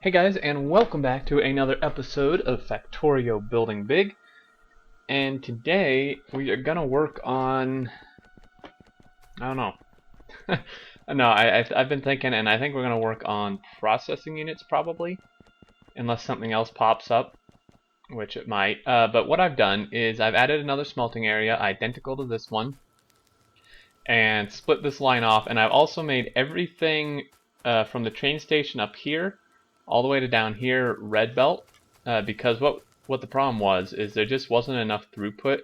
Hey guys, and welcome back to another episode of Factorio Building Big. And today we are gonna work on, I don't know. No, I've been thinking, and I think we're gonna work on processing units probably, unless something else pops up, which it might. But what I've done is I've added another smelting area identical to this one, and split this line off. And I've also made everything from the train station up here all the way to down here red belt, because what the problem was is there just wasn't enough throughput.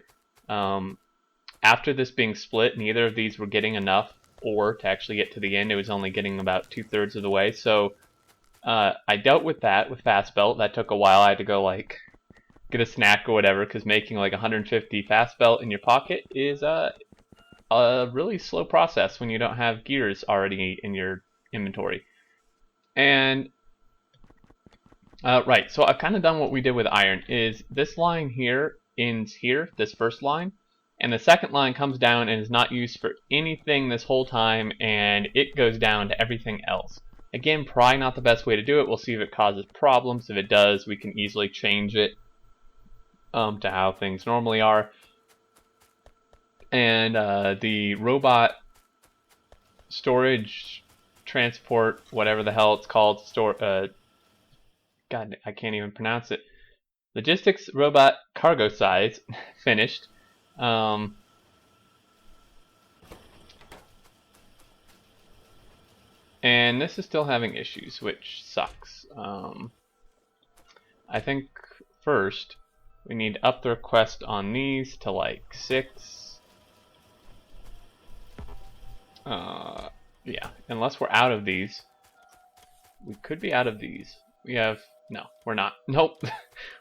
After this being split, neither of these were getting enough ore to actually get to the end. It was only getting about 2/3 of the way. So I dealt with that with fast belt. That took a while. I had to go like get a snack or whatever, because making like 150 fast belt in your pocket is a really slow process when you don't have gears already in your inventory. And right, so I've kind of done what we did with iron. Is this line here ends here, this first line, and the second line comes down and is not used for anything this whole time, and it goes down to everything else. Again, probably not the best way to do it. We'll see if it causes problems. If it does, we can easily change it to how things normally are. And the robot storage transport, whatever the hell it's called, God, I can't even pronounce it. Logistics robot cargo size finished. And this is still having issues, which sucks. I think first we need to up the request on these to like 6. Yeah, unless we're out of these. We could be out of these. We have, no, we're not. Nope.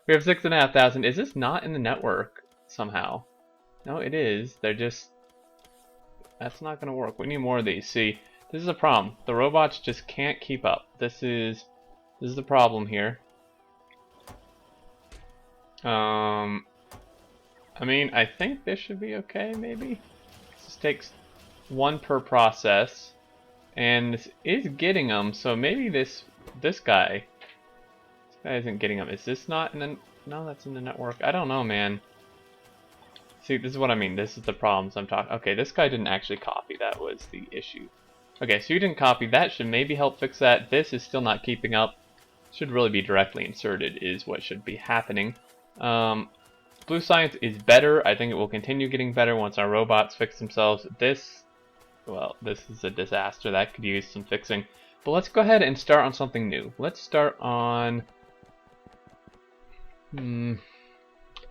We have 6,500. Is this not in the network somehow? No, it is. They're just, that's not gonna work. We need more of these. See, this is a problem. The robots just can't keep up. This is the problem here. I mean, I think this should be okay, maybe. This takes 1 per process, and this is getting them. So maybe this guy isn't getting them. Is this not in the? No, that's in the network. I don't know, man. See, this is what I mean. This is the problems I'm talking. Okay, this guy didn't actually copy. That was the issue. Okay, so you didn't copy. That should maybe help fix that. This is still not keeping up. Should really be directly inserted is what should be happening. Blue science is better. I think it will continue getting better once our robots fix themselves. This, well, this is a disaster. That could use some fixing. But let's go ahead and start on something new. Let's start on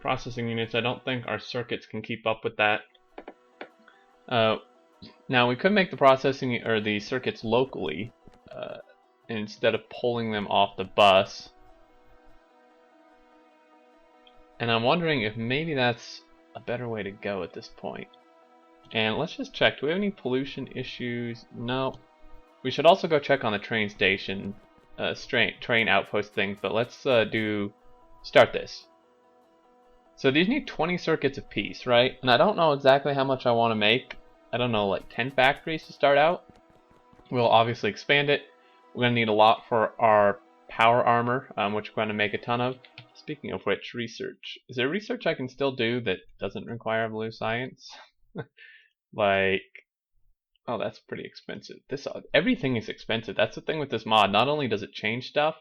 processing units. I don't think our circuits can keep up with that. Now we could make the processing or the circuits locally instead of pulling them off the bus. And I'm wondering if maybe that's a better way to go at this point. And let's just check. Do we have any pollution issues? No. We should also go check on the train station, train outpost things. But let's start this. So these need 20 circuits apiece, right? And I don't know exactly how much I want to make. I don't know, like 10 factories to start out. We'll obviously expand it. We're going to need a lot for our power armor, which we're going to make a ton of. Speaking of which, research. Is there research I can still do that doesn't require blue science? Like, oh, that's pretty expensive. Everything is expensive. That's the thing with this mod. Not only does it change stuff,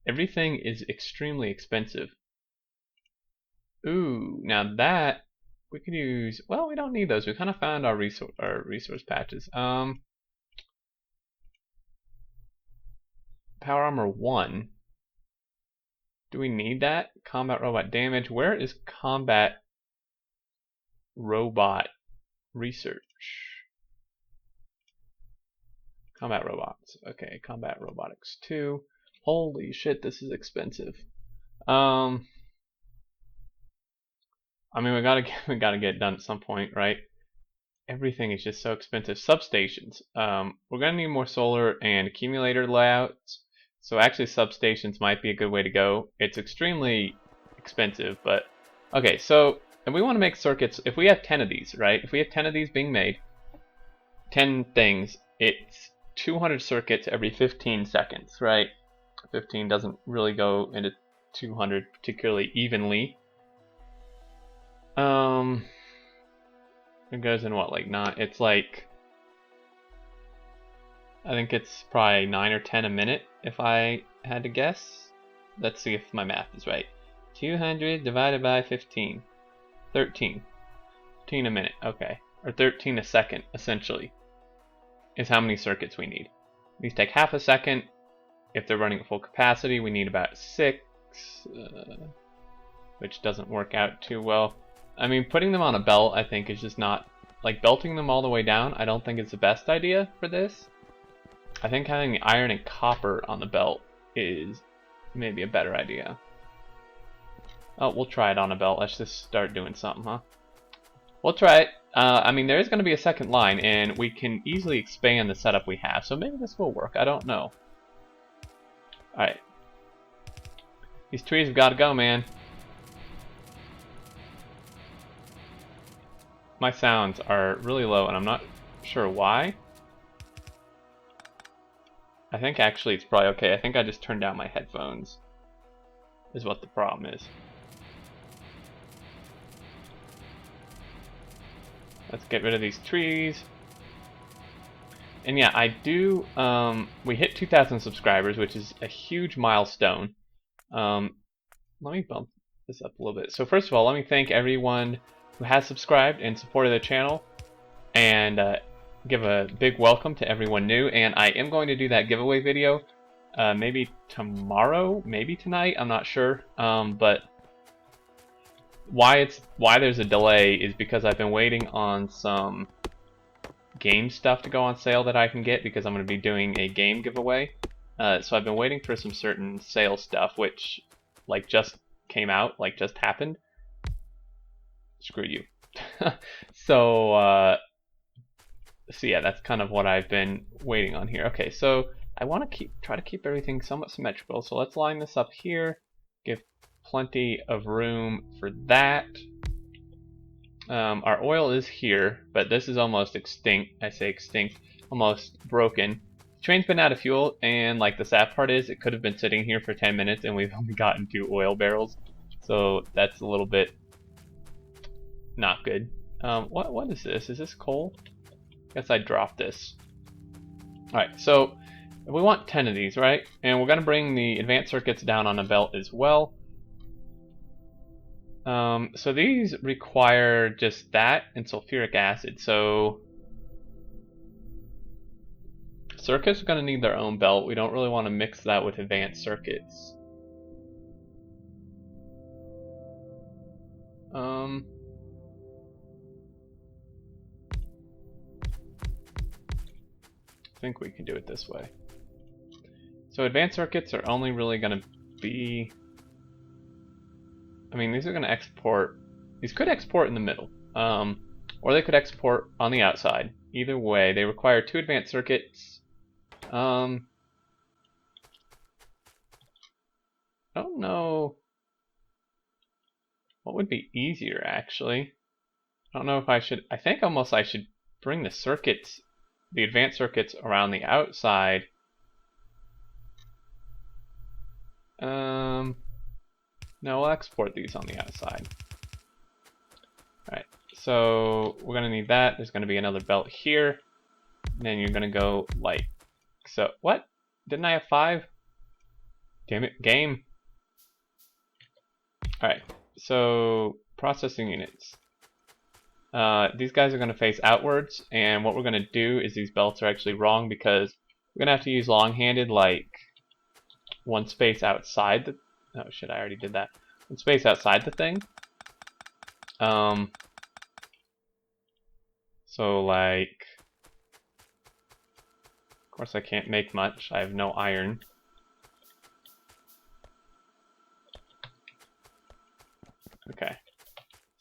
everything is extremely expensive. Ooh, now that we could use. Well, we don't need those. We kind of found our resource patches. Power armor 1. Do we need that? Combat robot damage. Where is combat robot research? Combat robots. Okay, combat robotics 2. Holy shit, this is expensive. I mean, we gotta get it done at some point, right? Everything is just so expensive. Substations. We're gonna need more solar and accumulator layouts. So actually, substations might be a good way to go. It's extremely expensive, but okay. So if we want to make circuits, if we have 10 of these, right? If we have 10 of these being made, 10 things, it's 200 circuits every 15 seconds, right? 15 doesn't really go into 200 particularly evenly. It goes in what, like 9? It's like, I think it's probably 9 or 10 a minute if I had to guess. Let's see if my math is right. 200 divided by 15. 13. 13 a minute, okay. Or 13 a second, essentially, is how many circuits we need. These take half a second. If they're running at full capacity, we need about 6, which doesn't work out too well. I mean, putting them on a belt, I think, is just not, like, belting them all the way down, I don't think it's the best idea for this. I think having the iron and copper on the belt is maybe a better idea. Oh, we'll try it on a belt. Let's just start doing something, huh? We'll try it. I mean, there is going to be a second line, and we can easily expand the setup we have, so maybe this will work. I don't know. Alright. These trees have got to go, man. My sounds are really low, and I'm not sure why. I think actually it's probably okay. I think I just turned down my headphones, is what the problem is. Let's get rid of these trees. And yeah, I do, we hit 2,000 subscribers, which is a huge milestone. Let me bump this up a little bit. So first of all, let me thank everyone who has subscribed and supported the channel, and give a big welcome to everyone new. And I am going to do that giveaway video, maybe tomorrow, maybe tonight, I'm not sure. But why there's a delay is because I've been waiting on some game stuff to go on sale that I can get, because I'm going to be doing a game giveaway. So I've been waiting for some certain sale stuff, which like just came out, like just happened. Screw you. So yeah, that's kind of what I've been waiting on here. Okay, so I want to try to keep everything somewhat symmetrical. So let's line this up here. Give plenty of room for that. Our oil is here, but this is almost extinct. I say extinct, almost broken. The train's been out of fuel, and like the sad part is, it could have been sitting here for 10 minutes, and we've only gotten 2 oil barrels. So that's a little bit not good. What is this? Is this coal? I guess I dropped this. Alright, so we want 10 of these, right? And we're going to bring the advanced circuits down on a belt as well. So these require just that and sulfuric acid. So circuits are going to need their own belt. We don't really want to mix that with advanced circuits. I think we can do it this way. So advanced circuits are only really going to be, I mean, these are going to export, these could export in the middle, or they could export on the outside. Either way, they require 2 advanced circuits. I don't know what would be easier, actually. I don't know if I should, I think almost I should bring the circuits, the advanced circuits around the outside. No, we'll export these on the outside. Alright, so we're going to need that. There's going to be another belt here. And then you're going to go like so. What? Didn't I have 5? Damn it, game. Alright, so processing units. These guys are going to face outwards, and what we're going to do is these belts are actually wrong, because we're going to have to use long-handed, like 1 space outside the, oh shit, I already did that. 1 space outside the thing. So like, of course I can't make much, I have no iron. Okay.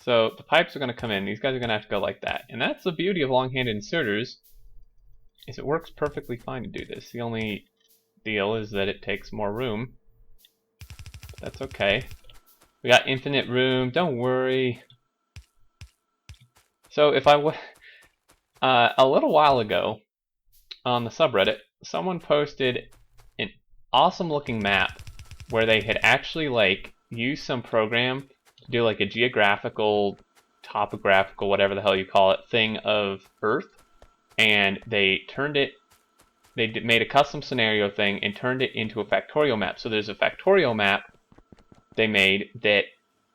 So the pipes are going to come in, these guys are going to have to go like that. And that's the beauty of long-handed inserters, is it works perfectly fine to do this. The only deal is that it takes more room. But that's okay. We got infinite room, don't worry. So if I would, a little while ago on the subreddit, someone posted awesome looking map where they had actually like used some program to do like a geographical, topographical, whatever the hell you call it, thing of Earth, and they turned it, made a custom scenario thing and turned it into a Factorio map. So there's a Factorio map they made that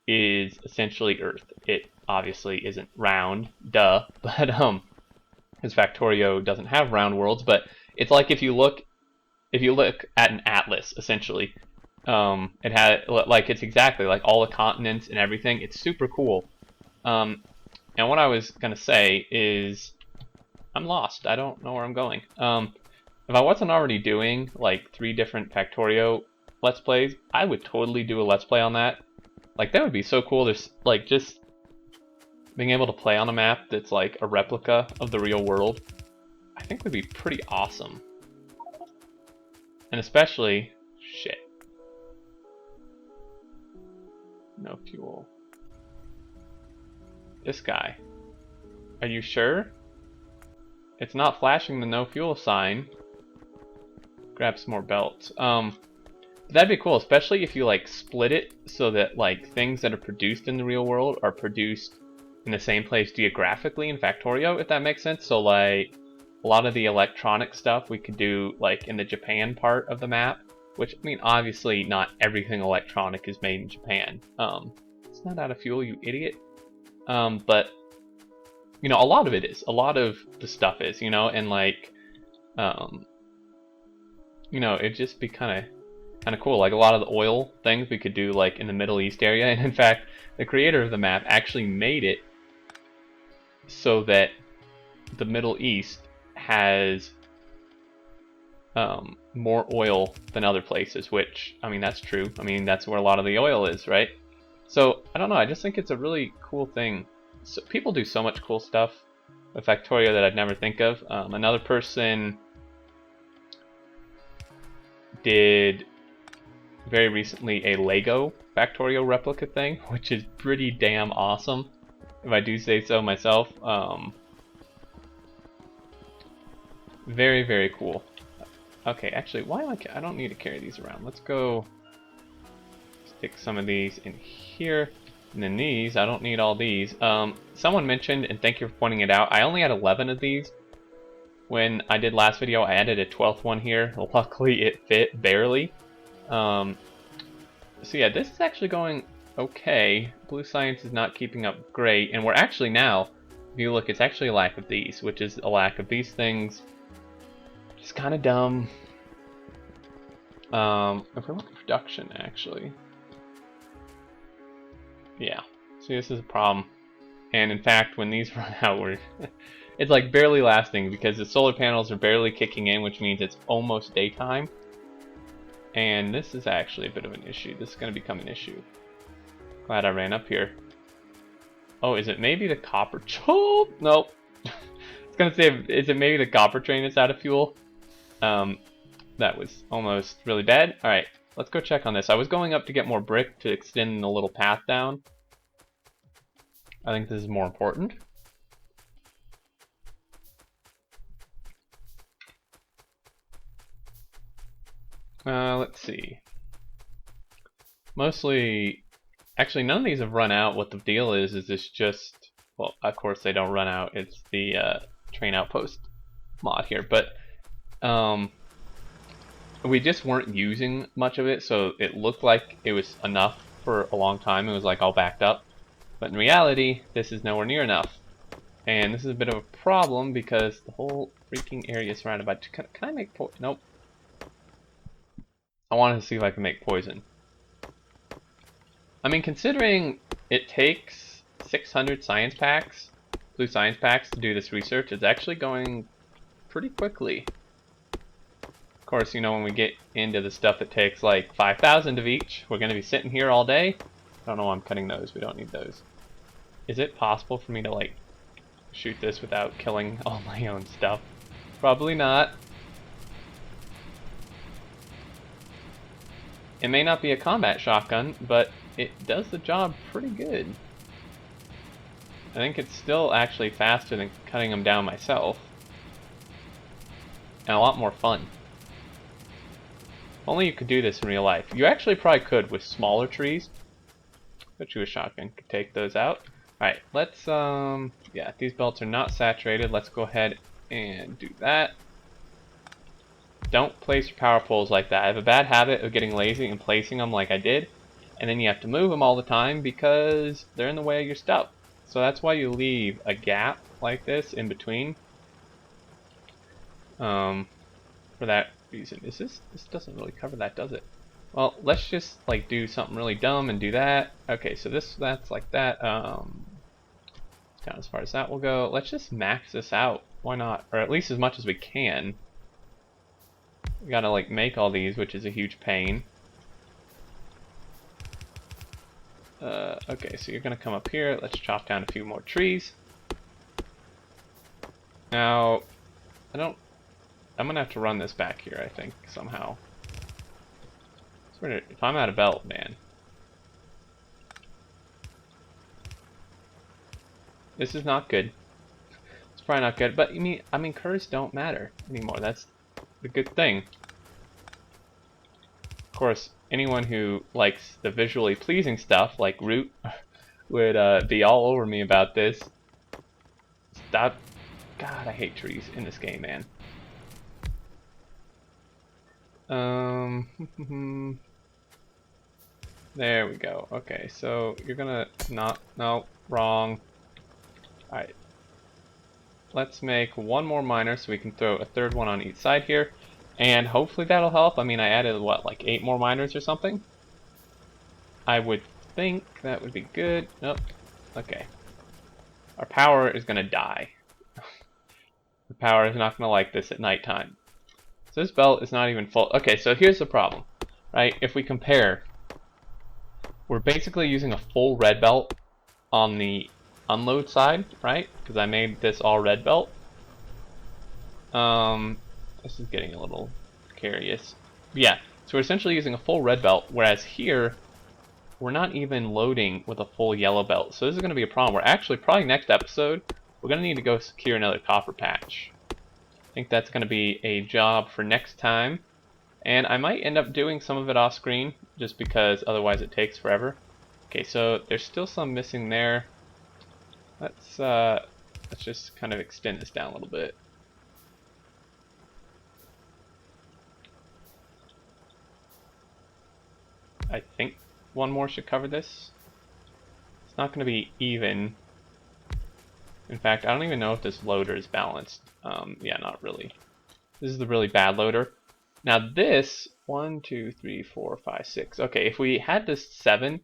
is essentially Earth. It obviously isn't round, duh, but because Factorio doesn't have round worlds, but it's like if you look at an atlas, essentially, it had like it's exactly like all the continents and everything. It's super cool. And what I was gonna say is, I'm lost. I don't know where I'm going. If I wasn't already doing like 3 different Factorio Let's Plays, I would totally do a Let's Play on that. Like, that would be so cool. There's like just being able to play on a map that's like a replica of the real world, I think would be pretty awesome. And especially, shit. No fuel. This guy. Are you sure? It's not flashing the no fuel sign. Grab some more belts. That'd be cool, especially if you like split it so that like things that are produced in the real world are produced in the same place geographically in Factorio, if that makes sense. So like a lot of the electronic stuff we could do like in the Japan part of the map, which, I mean, obviously not everything electronic is made in Japan. It's not out of fuel, you idiot. But you know, a lot of it is. A lot of the stuff is, you know, and like you know, it'd just be kind of cool. Like a lot of the oil things we could do like in the Middle East area, and in fact, the creator of the map actually made it so that the Middle East has more oil than other places, which, I mean, that's true. I mean, that's where a lot of the oil is, right? So, I don't know, I just think it's a really cool thing. So, people do so much cool stuff with Factorio that I'd never think of. Another person did very recently a Lego Factorio replica thing, which is pretty damn awesome, if I do say so myself. Very, very cool. Okay, actually, why am I don't need to carry these around. Let's go stick some of these in here. And then these, I don't need all these. Someone mentioned, and thank you for pointing it out, I only had 11 of these. When I did last video, I added a 12th one here. Luckily, it fit barely. So yeah, this is actually going okay. Blue Science is not keeping up great, and we're actually now, if you look, it's actually a lack of these, which is a lack of these things. It's kind of dumb. If we look at production, actually, yeah. See, this is a problem. And in fact, when these run out, it's like barely lasting because the solar panels are barely kicking in, which means it's almost daytime. And this is actually a bit of an issue. This is going to become an issue. Glad I ran up here. Oh, is it maybe the copper? Oh, nope. I was going to say, is it maybe the copper train that's out of fuel? That was almost really bad. Alright, let's go check on this. I was going up to get more brick to extend the little path down. I think this is more important. Let's see. Mostly, actually none of these have run out. What the deal is this just, well, of course they don't run out. It's the train outpost mod here, but we just weren't using much of it, so it looked like it was enough for a long time. It was like all backed up, but in reality, this is nowhere near enough. And this is a bit of a problem because the whole freaking area is surrounded by... Can I make poison? Nope. I wanted to see if I can make poison. I mean, considering it takes 600 science packs, blue science packs, to do this research, it's actually going pretty quickly. Of course, you know, when we get into the stuff that takes like 5,000 of each, we're going to be sitting here all day. I don't know why I'm cutting those. We don't need those. Is it possible for me to like shoot this without killing all my own stuff? Probably not. It may not be a combat shotgun, but it does the job pretty good. I think it's still actually faster than cutting them down myself. And a lot more fun. Only you could do this in real life. You actually probably could with smaller trees. Bet you a shotgun could take those out. Alright, let's, yeah, these belts are not saturated. Let's go ahead and do that. Don't place your power poles like that. I have a bad habit of getting lazy and placing them like I did. And then you have to move them all the time because they're in the way of your stuff. So that's why you leave a gap like this in between. For that reason. This doesn't really cover that, does it? Well, let's just like do something really dumb and do that. Okay, so that's like that. Down as far as that will go. Let's just max this out. Why not? Or at least as much as we can. We gotta like make all these, which is a huge pain. Okay, so you're gonna come up here. Let's chop down a few more trees. Now, I'm gonna have to run this back here, I think, somehow. If I'm out of belt, man. This is not good. It's probably not good, but I mean, curves don't matter anymore. That's the good thing. Of course, anyone who likes the visually pleasing stuff, like Root, would be all over me about this. Stop. God, I hate trees in this game, man. There we go. Okay, so you're gonna no, wrong. Alright. Let's make one more miner so we can throw a third one on each side here. And hopefully that'll help. I mean, I added, what, like 8 more miners or something? I would think that would be good. Nope. Okay. Our power is gonna die. The power is not gonna like this at nighttime. So this belt is not even full. Okay, so here's the problem, right? If we compare, we're basically using a full red belt on the unload side, right? Because I made this all red belt. This is getting a little precarious. Yeah, so we're essentially using a full red belt, whereas here, we're not even loading with a full yellow belt. So this is going to be a problem. We're actually, probably next episode, we're going to need to go secure another copper patch. I think that's going to be a job for next time. And I might end up doing some of it off screen, just because otherwise it takes forever. Okay, so there's still some missing there. Let's just kind of extend this down a little bit. I think one more should cover this. It's not going to be even. In fact, I don't even know if this loader is balanced. Yeah, not really. This is the really bad loader. Now this, 1, 2, 3, 4, 5, 6. Okay, if we had this 7,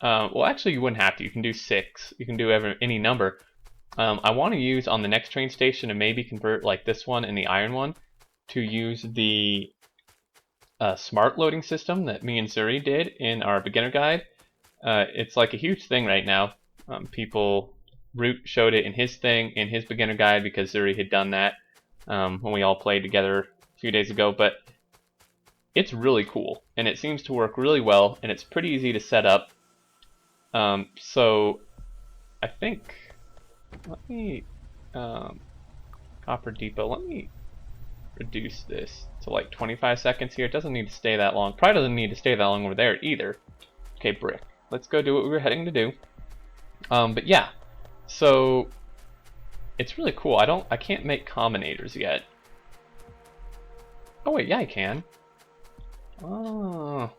well actually you wouldn't have to. You can do 6. You can do any number. I want to use on the next train station and maybe convert like this one and the iron one to use the smart loading system that me and Zuri did in our beginner guide. It's like a huge thing right now. Root showed it in his thing, in his beginner guide, because Zuri had done that when we all played together a few days ago. But it's really cool, and it seems to work really well, and it's pretty easy to set up. So I think, let me, Copper Depot, let me reduce this to like 25 seconds here. It doesn't need to stay that long. Probably doesn't need to stay that long over there either. Okay, brick. Let's go do what we were heading to do. But yeah, so it's really cool. I can't make combinators yet. Oh wait, yeah I can. Oh,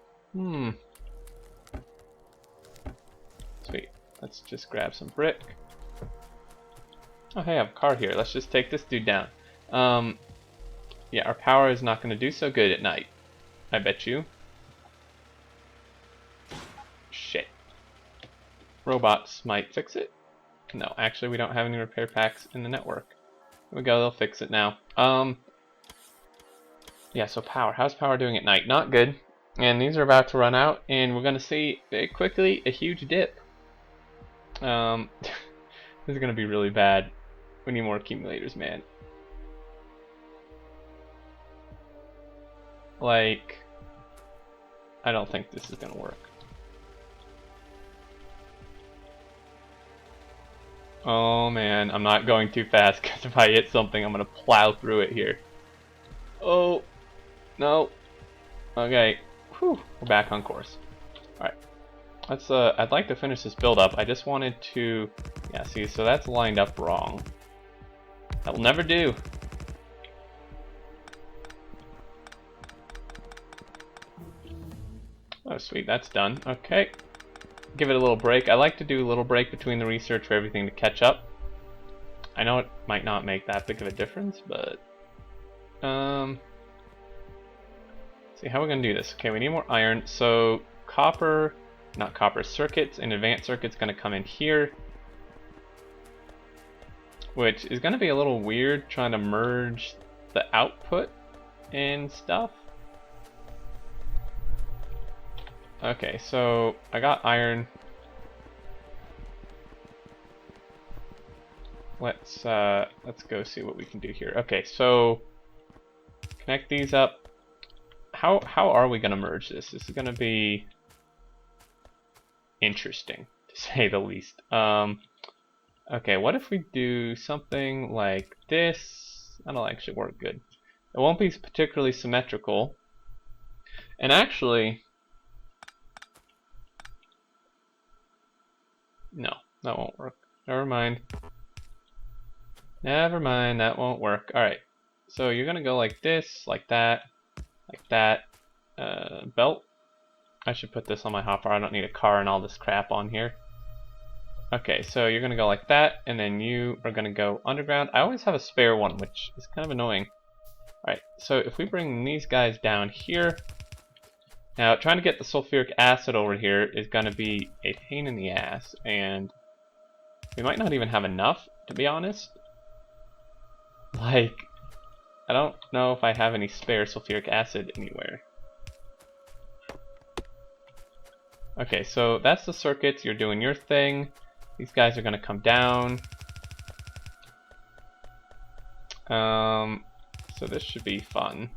Sweet. Let's just grab some brick. Oh hey, I have a car here. Let's just take this dude down. Yeah, our power is not going to do so good at night. I bet you. Shit. Robots might fix it. No, actually we don't have any repair packs in the network. Here we go, they'll fix it now. Yeah, so power. How's power doing at night? Not good. And these are about to run out, and we're going to see very quickly a huge dip. This is going to be really bad. We need more accumulators, man. Like, I don't think this is going to work. Oh man, I'm not going too fast, because if I hit something, I'm going to plow through it here. Oh, no. Okay, whew, we're back on course. Alright, let's, I'd like to finish this build up. I just wanted to, yeah, see, so that's lined up wrong. That will never do. Oh, sweet, that's done. Okay, give it a little break. I like to do a little break between the research for everything to catch up. I know it might not make that big of a difference, but see how we're gonna do this. Okay, we need more iron. So copper, not copper, circuits and advanced circuits gonna come in here, which is gonna be a little weird trying to merge the output and stuff. Okay, so I got iron. Let's go see what we can do here. Okay, so connect these up. How are we gonna merge this? This is gonna be interesting, to say the least. Okay, what if we do something like this? That'll actually work good. It won't be particularly symmetrical. And actually, no, that won't work. Never mind. Never mind, that won't work. Alright, so you're gonna go like this, like that, like that. Belt. I should put this on my hopper. I don't need a car and all this crap on here. Okay, so you're gonna go like that, and then you are gonna go underground. I always have a spare one, which is kind of annoying. Alright, so if we bring these guys down here, now trying to get the sulfuric acid over here is gonna be a pain in the ass, and we might not even have enough, to be honest. Like, I don't know if I have any spare sulfuric acid anywhere. Okay, so that's the circuits. You're doing your thing. These guys are gonna come down. So this should be fun.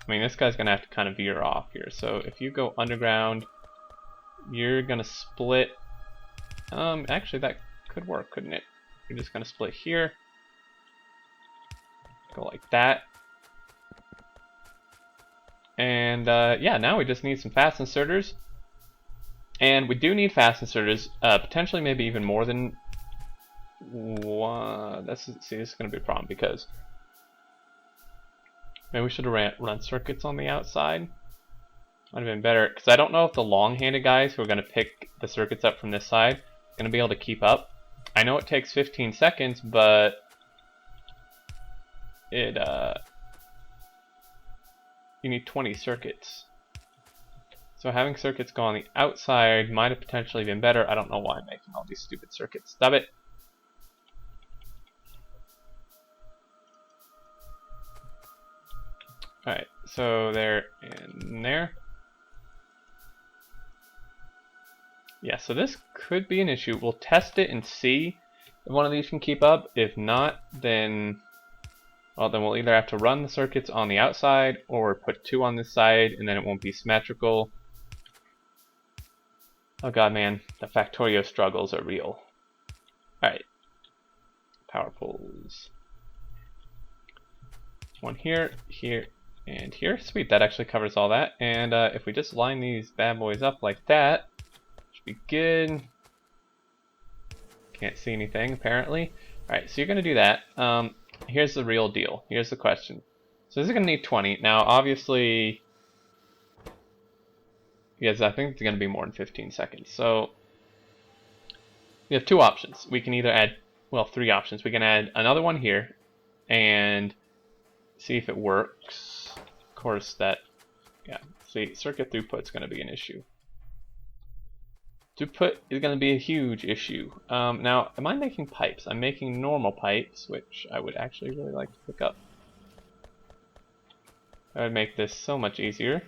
I mean, this guy's gonna have to kind of veer off here. So if you go underground, you're gonna split. Actually, that could work, couldn't it? You're just gonna split here. Go like that. And yeah, now we just need some fast inserters. And we do need fast inserters, potentially maybe even more than one. See, this is going to be a problem because maybe we should have run circuits on the outside. Might have been better, because I don't know if the long-handed guys who are going to pick the circuits up from this side are going to be able to keep up. I know it takes 15 seconds, but it you need 20 circuits. So having circuits go on the outside might have potentially been better. I don't know why I'm making all these stupid circuits. Stop it. Alright, so there and there. Yeah, so this could be an issue. We'll test it and see if one of these can keep up. If not, then, well, then we'll either have to run the circuits on the outside or put two on this side, and then it won't be symmetrical. Oh god, man, the Factorio struggles are real. Alright. Power poles. One here, here, and here. Sweet, that actually covers all that. And if we just line these bad boys up like that, should be good. Can't see anything, apparently. Alright, so you're going to do that. Here's the real deal. Here's the question. So this is going to need 20. Now, obviously, yes, I think it's going to be more than 15 seconds. So we have two options. We can either add, well, three options. We can add another one here and see if it works. Of course, that, yeah, see, circuit throughput's going to be an issue. Throughput is going to be a huge issue. Now, am I making pipes? I'm making normal pipes, which I would actually really like to pick up. That would make this so much easier.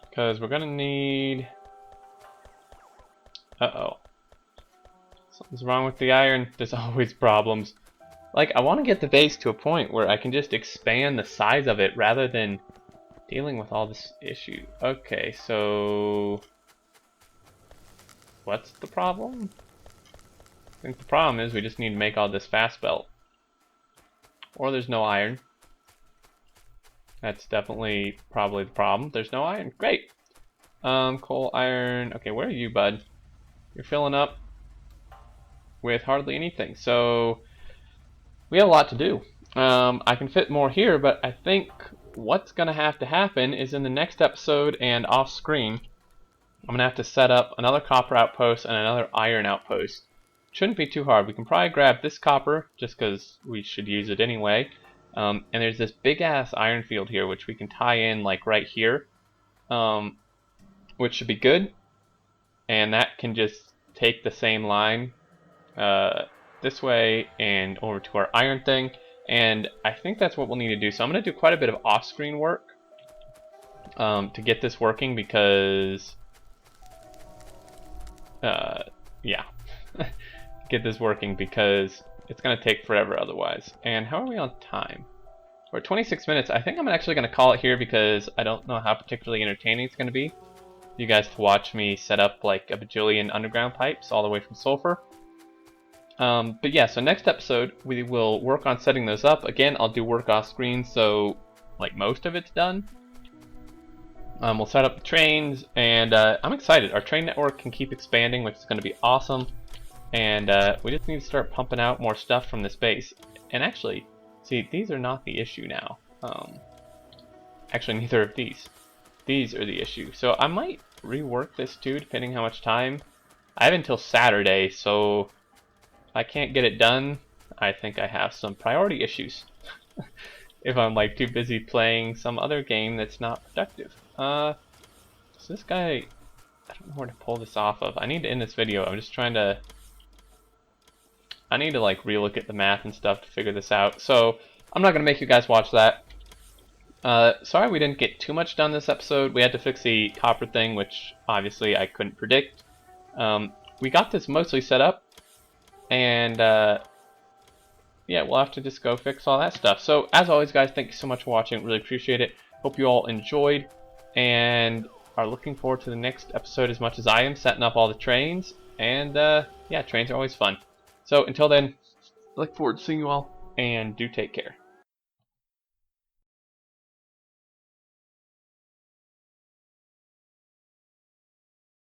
Because we're going to need... Uh-oh. Something's wrong with the iron. There's always problems. Like, I want to get the base to a point where I can just expand the size of it rather than dealing with all this issue. Okay, so... what's the problem? I think the problem is we just need to make all this fast belt. Or there's no iron. That's definitely probably the problem. There's no iron. Great. Coal, iron. Okay, where are you, bud? You're filling up with hardly anything. So we have a lot to do. I can fit more here, but I think what's going to happen is in the next episode and off screen, I'm going to have to set up another copper outpost and another iron outpost. Shouldn't be too hard. We can probably grab this copper just because we should use it anyway. And there's this big ass iron field here which we can tie in like right here, which should be good. And that can just take the same line this way and over to our iron thing. And I think that's what we'll need to do. So I'm going to do quite a bit of off-screen work to get this working because, yeah, get this working because it's going to take forever otherwise. And how are we on time? We're at 26 minutes. I think I'm actually going to call it here because I don't know how particularly entertaining it's going to be. You guys to watch me set up like a bajillion underground pipes all the way from sulfur. But yeah, so next episode we will work on setting those up. Again, I'll do work off screen, so like most of it's done. We'll set up the trains, and I'm excited. Our train network can keep expanding, which is going to be awesome. And we just need to start pumping out more stuff from this base. And actually, see, these are not the issue now. Actually, neither of these. These are the issue. So I might rework this too, depending how much time. I have until Saturday, so if I can't get it done, I think I have some priority issues. If I'm like too busy playing some other game that's not productive. So this guy, I don't know where to pull this off of. I need to end this video. I'm just trying to, I need to like relook at the math and stuff to figure this out. So I'm not gonna make you guys watch that. Sorry we didn't get too much done this episode. We had to fix the copper thing, which obviously I couldn't predict. We got this mostly set up, and yeah, we'll have to just go fix all that stuff. So as always, guys, thank you so much for watching. Really appreciate it. Hope you all enjoyed and are looking forward to the next episode as much as I am, setting up all the trains. And yeah, trains are always fun. So until then, look forward to seeing you all, and do take care.